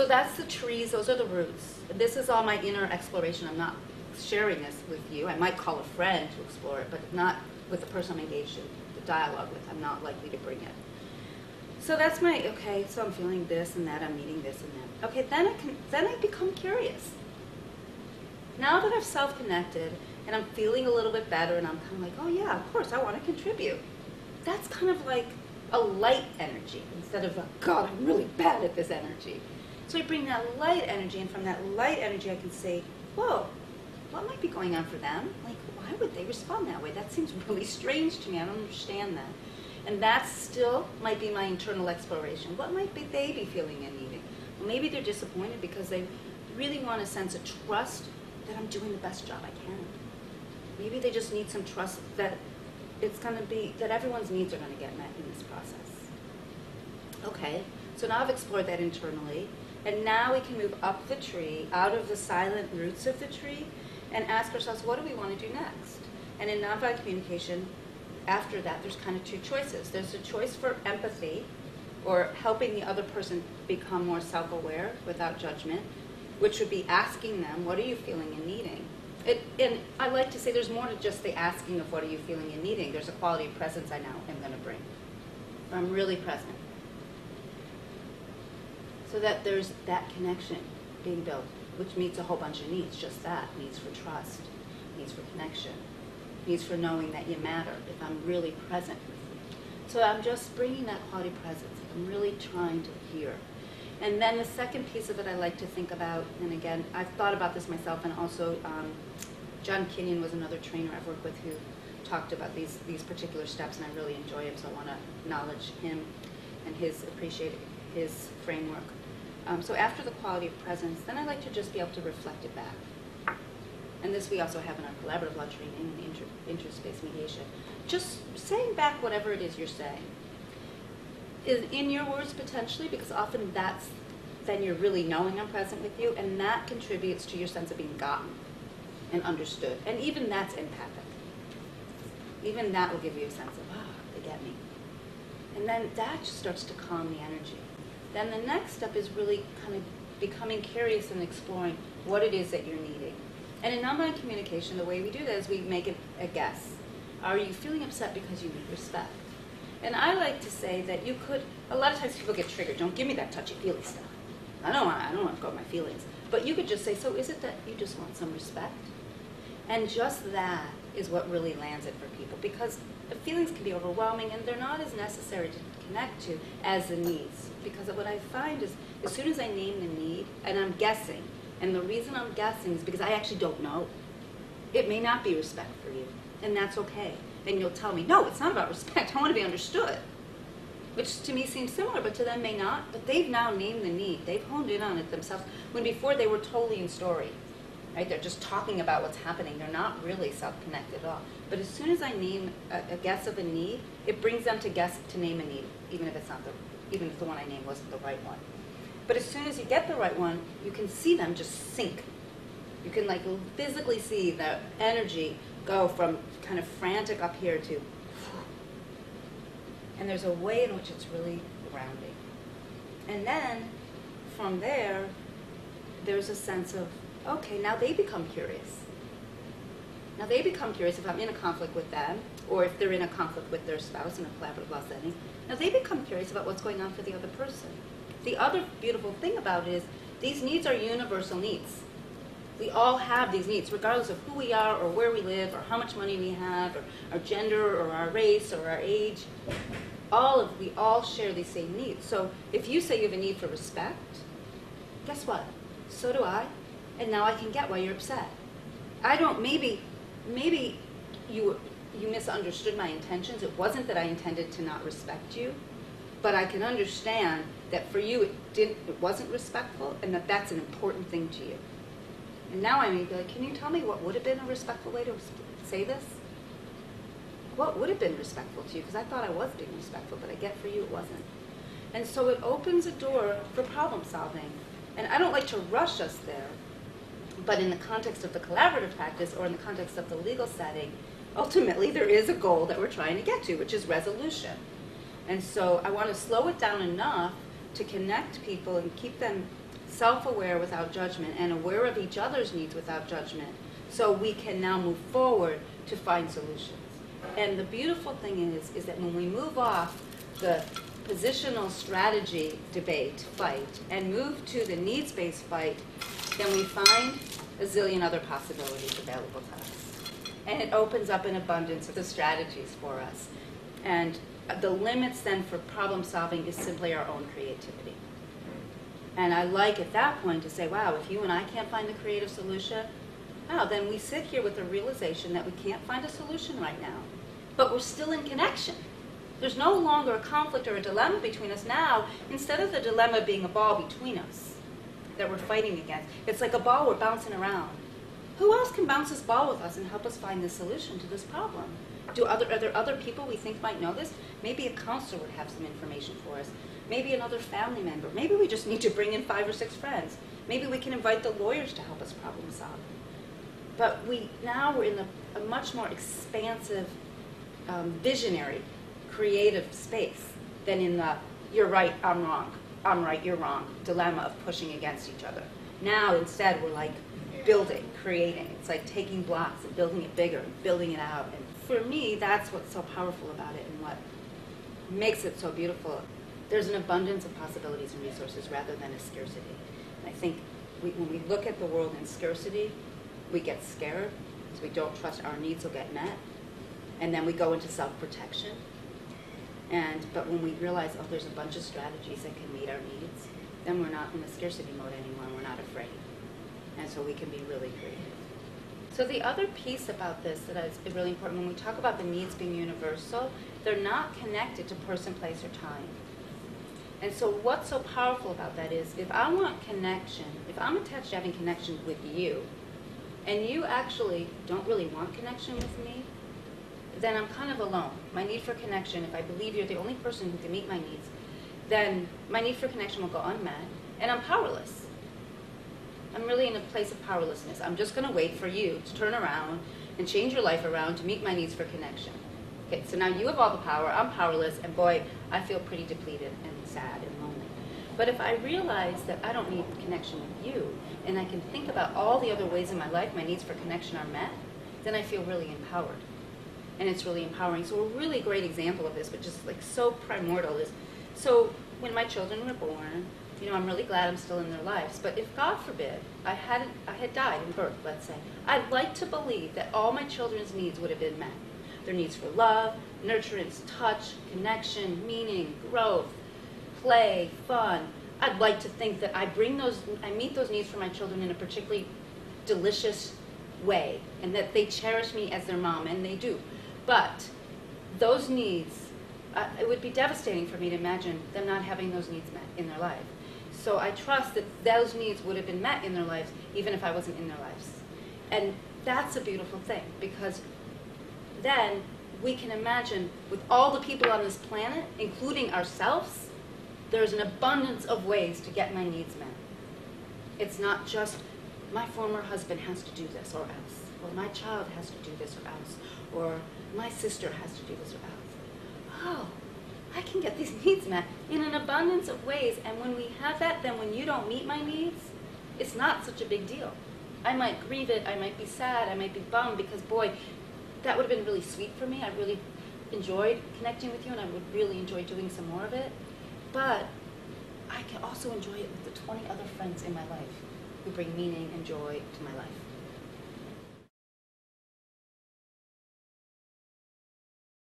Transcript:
So that's the trees, those are the roots. This is all my inner exploration. I'm not sharing this with you. I might call a friend to explore it, but not with the person I'm engaged in the dialogue with. I'm not likely to bring it. So that's my, okay, so I'm feeling this and that, I'm needing this and that. Okay, then I become curious. Now that I've self-connected and I'm feeling a little bit better and I'm kind of like, oh yeah, of course, I want to contribute. That's kind of like a light energy instead of a, God, I'm really bad at this energy. So I bring that light energy, and from that light energy I can say, whoa, what might be going on for them? Like, why would they respond that way? That seems really strange to me. I don't understand that. And that still might be my internal exploration. What might they be feeling and needing? Well, maybe they're disappointed because they really want a sense of trust that I'm doing the best job I can. Maybe they just need some trust that it's going to be, that everyone's needs are going to get met in this process. Okay, so now I've explored that internally, and now we can move up the tree, out of the silent roots of the tree, and ask ourselves, what do we want to do next? And in nonviolent communication, after that, there's kind of two choices. There's a choice for empathy, or helping the other person become more self-aware without judgment, which would be asking them, what are you feeling and needing? And I like to say there's more to just the asking of what are you feeling and needing. There's a quality of presence I now am going to bring. I'm really present. So that there's that connection being built, which meets a whole bunch of needs, just that. Needs for trust, needs for connection, needs for knowing that you matter if I'm really present with you. So I'm just bringing that quality presence. I'm really trying to hear. And then the second piece of it I like to think about, and again, I've thought about this myself, and also John Kenyon was another trainer I've worked with who talked about these particular steps, and I really enjoy him, so I want to acknowledge him and appreciate his framework. So after the quality of presence, then I like to just be able to reflect it back. And this we also have in our collaborative law training and interspace mediation. Just saying back whatever it is you're saying. In your words potentially, because often then you're really knowing I'm present with you, and that contributes to your sense of being gotten and understood. And even that's empathic. Even that will give you a sense of, they get me. And then that just starts to calm the energy. Then the next step is really kind of becoming curious and exploring what it is that you're needing. And in nonviolent communication, the way we do that is we make it a guess. Are you feeling upset because you need respect? And I like to say that you could, a lot of times people get triggered. Don't give me that touchy-feely stuff. I don't want to go with my feelings. But you could just say, so is it that you just want some respect? And just that is what really lands it for people, because the feelings can be overwhelming and they're not as necessary to connect to as the needs. Because what I find is, as soon as I name the need, and I'm guessing, and the reason I'm guessing is because I actually don't know. It may not be respect for you, and that's okay. And you'll tell me, no, it's not about respect, I want to be understood. Which to me seems similar, but to them may not. But they've now named the need. They've honed in on it themselves, when before they were totally in story. Right? They're just talking about what's happening. They're not really self-connected at all. But as soon as I name a guess of a need, it brings them to name a need, even if it's not even if the one I named wasn't the right one. But as soon as you get the right one, you can see them just sink. You can like physically see the energy go from kind of frantic up here to, and there's a way in which it's really grounding. And then from there, there's a sense of, okay, now they become curious. Now they become curious if I'm in a conflict with them, or if they're in a conflict with their spouse in a collaborative law setting. Now they become curious about what's going on for the other person. The other beautiful thing about it is these needs are universal needs. We all have these needs, regardless of who we are or where we live or how much money we have or our gender or our race or our age. We all share these same needs. So if you say you have a need for respect, guess what? So do I. And now I can get why you're upset. I don't, maybe you misunderstood my intentions. It wasn't that I intended to not respect you, but I can understand that for you it wasn't respectful, and that's an important thing to you. And now I may be like, can you tell me what would have been a respectful way to say this? What would have been respectful to you? Because I thought I was being respectful, but I get for you it wasn't. And so it opens a door for problem solving. And I don't like to rush us there, but in the context of the collaborative practice or in the context of the legal setting, ultimately there is a goal that we're trying to get to, which is resolution. And so I want to slow it down enough to connect people and keep them self-aware without judgment, and aware of each other's needs without judgment, so we can now move forward to find solutions. And the beautiful thing is that when we move off the positional strategy debate, fight, and move to the needs-based fight, then we find a zillion other possibilities available to us. And it opens up an abundance of the strategies for us. And the limits then for problem solving is simply our own creativity. And I like at that point to say, wow, if you and I can't find a creative solution, wow, then we sit here with the realization that we can't find a solution right now. But we're still in connection. There's no longer a conflict or a dilemma between us now. Instead of the dilemma being a ball between us that we're fighting against, it's like a ball we're bouncing around. Who else can bounce this ball with us and help us find the solution to this problem? Are there other people we think might know this? Maybe a counselor would have some information for us. Maybe another family member. Maybe we just need to bring in 5 or 6 friends. Maybe we can invite the lawyers to help us problem solve. But now we're in a much more expansive, visionary, creative space than in the you're right, I'm wrong, I'm right, you're wrong dilemma of pushing against each other. Now instead we're like building, creating. It's like taking blocks and building it bigger, building it out. And for me, that's what's so powerful about it and what makes it so beautiful. There's an abundance of possibilities and resources rather than a scarcity. And I think when we look at the world in scarcity, we get scared, so we don't trust our needs will get met, and then we go into self-protection. But when we realize, oh, there's a bunch of strategies that can meet our needs, then we're not in a scarcity mode anymore, and we're not afraid. And so we can be really creative. So the other piece about this that is really important, when we talk about the needs being universal, they're not connected to person, place, or time. And so what's so powerful about that is, if I want connection, if I'm attached to having connection with you, and you actually don't really want connection with me, then I'm kind of alone. My need for connection, if I believe you're the only person who can meet my needs, then my need for connection will go unmet, and I'm powerless. I'm really in a place of powerlessness. I'm just going to wait for you to turn around and change your life around to meet my needs for connection. Okay, so now you have all the power, I'm powerless, and boy, I feel pretty depleted and sad and lonely. But if I realize that I don't need connection with you, and I can think about all the other ways in my life my needs for connection are met, then I feel really empowered. And it's really empowering. So a really great example of this, but just like so primordial, is, so when my children were born, I'm really glad I'm still in their lives. But if, God forbid, I had died in birth, let's say, I'd like to believe that all my children's needs would have been met. Their needs for love, nurturance, touch, connection, meaning, growth, play, fun. I'd like to think that I meet those needs for my children in a particularly delicious way, and that they cherish me as their mom, and they do. But those needs, it would be devastating for me to imagine them not having those needs met in their life. So I trust that those needs would have been met in their lives, even if I wasn't in their lives. And that's a beautiful thing, because then we can imagine with all the people on this planet, including ourselves, there's an abundance of ways to get my needs met. It's not just my former husband has to do this or else, or my child has to do this or else, or my sister has to do this or else. Oh, I can get these needs met in an abundance of ways, and when we have that, then when you don't meet my needs, it's not such a big deal. I might grieve it, I might be sad, I might be bummed, because boy, that would have been really sweet for me. I really enjoyed connecting with you, and I would really enjoy doing some more of it. But I can also enjoy it with the 20 other friends in my life who bring meaning and joy to my life.